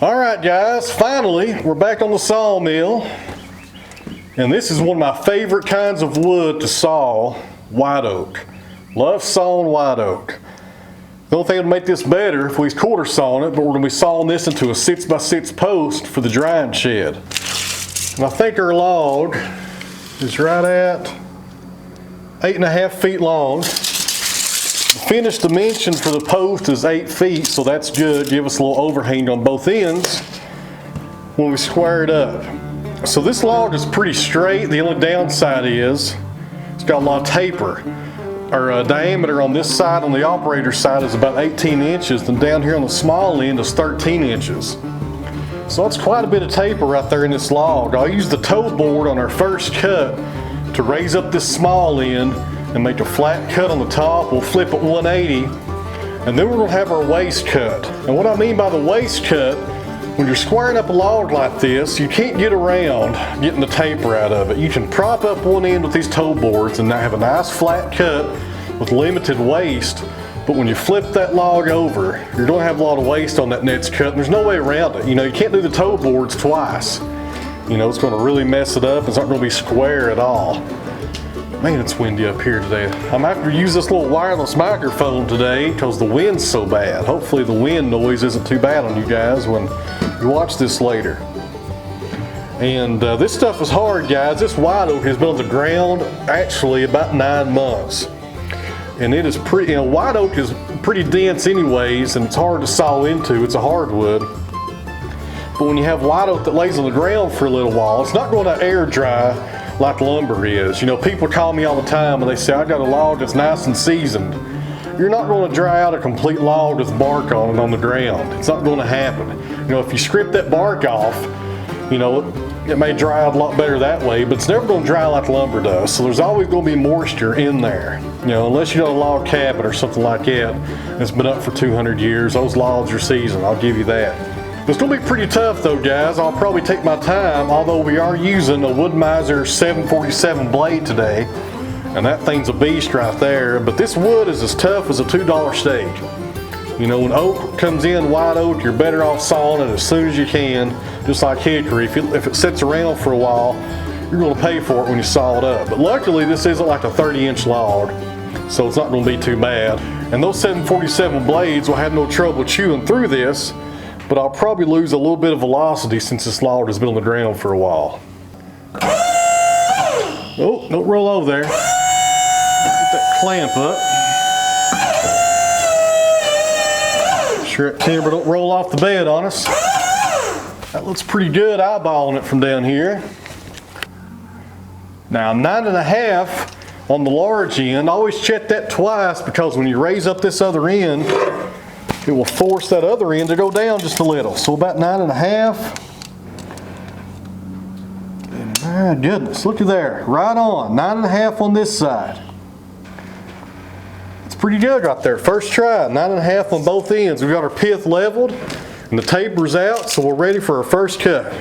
All right, guys, finally, we're back on the sawmill. And this is one of my favorite kinds of wood to saw, white oak. Love sawing white oak. The only thing that would make this better if we was quarter sawing it, but we're going to be sawing this into a 6x6 post for the drying shed. And I think our log is right at 8.5 feet long. The finished dimension for the post is 8 feet, so that's good. Give us a little overhang on both ends when we square it up. So this log is pretty straight. The only downside is it's got a lot of taper. Our diameter on this side, on the operator side, is about 18 inches, and down here on the small end is 13 inches. So that's quite a bit of taper right there in this log. I'll use the toe board on our first cut to raise up this small end and make a flat cut on the top. We'll flip it 180, and then we're going to have our waist cut. And what I mean by the waist cut, when you're squaring up a log like this, you can't get around getting the taper out of it. You can prop up one end with these toe boards and have a nice flat cut with limited waste, but when you flip that log over, you're going to have a lot of waste on that next cut, and there's no way around it. You know, you can't do the toe boards twice. You know, it's going to really mess it up. It's not going to be square at all. Man, it's windy up here today. I'm going to have to use this little wireless microphone today because the wind's so bad. Hopefully the wind noise isn't too bad on you guys when you watch this later. And this stuff is hard, guys. This white oak has been on the ground actually about 9 months. And it is pretty, you know, white oak is pretty dense anyways, and it's hard to saw into. It's a hardwood. But when you have white oak that lays on the ground for a little while, it's not going to air dry like lumber is. You know, people call me all the time and they say, I got a log that's nice and seasoned. You're not going to dry out a complete log with bark on it on the ground. It's not going to happen. You know, if you strip that bark off, you know, it may dry out a lot better that way, but it's never going to dry like lumber does. So there's always going to be moisture in there. You know, unless you got a log cabin or something like that that's been up for 200 years, those logs are seasoned, I'll give you that. It's going to be pretty tough though, guys. I'll probably take my time, although we are using a Wood-Mizer 747 blade today, and that thing's a beast right there. But this wood is as tough as a $2 steak. You know, when oak comes in, white oak, you're better off sawing it as soon as you can, just like hickory. If it sits around for a while, you're going to pay for it when you saw it up. But luckily, this isn't like a 30-inch log, so it's not going to be too bad. And those 747 blades will have no trouble chewing through this, but I'll probably lose a little bit of velocity since this log has been on the ground for a while. Oh, don't roll over there. Get that clamp up. Sure that timber don't roll off the bed on us. That looks pretty good eyeballing it from down here. Now 9.5 on the large end. Always check that twice, because when you raise up this other end, it will force that other end to go down just a little. So about 9.5. And my goodness, look at there, right on, 9.5 on this side. It's pretty good right there. First try, 9.5 on both ends. We've got our pith leveled and the taper's out, so we're ready for our first cut.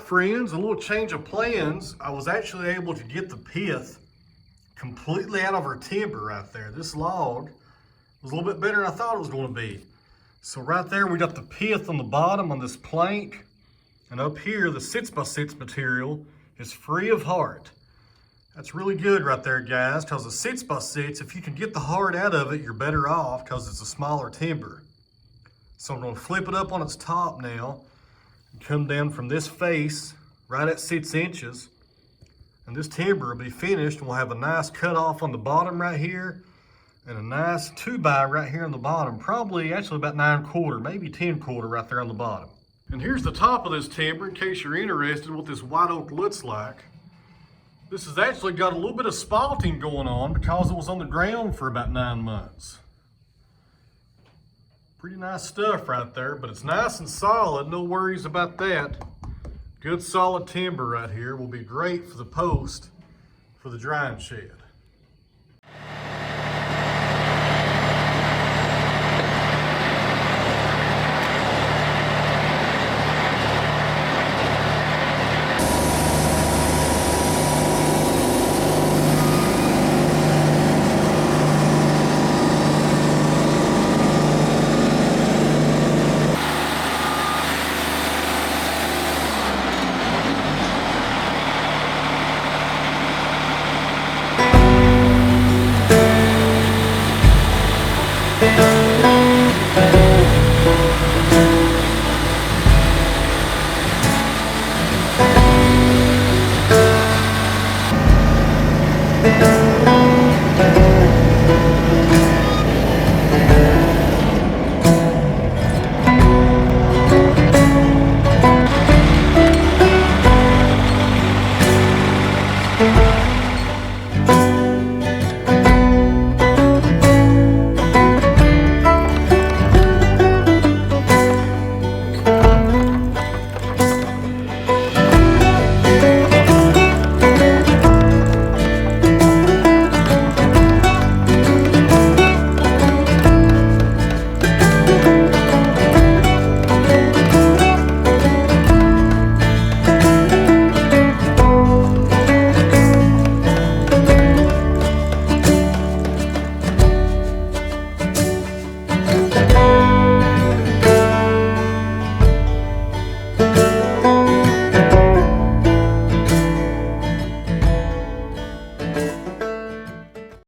friends, a little change of plans. I was actually able to get the pith completely out of our timber right there. This log was a little bit better than I thought it was going to be. So right there, we got the pith on the bottom on this plank. And up here, the 6x6 material is free of heart. That's really good right there, guys, because the 6x6, if you can get the heart out of it, you're better off because it's a smaller timber. So I'm going to flip it up on its top now and come down from this face right at 6 inches. And this timber will be finished, and we'll have a nice cut off on the bottom right here and a nice 2x right here on the bottom, probably actually about 9/4, maybe 10/4 right there on the bottom. And here's the top of this timber in case you're interested in what this white oak looks like. This has actually got a little bit of spalting going on because it was on the ground for about 9 months. Pretty nice stuff right there, but it's nice and solid, no worries about that. Good solid timber right here will be great for the post for the drying shed.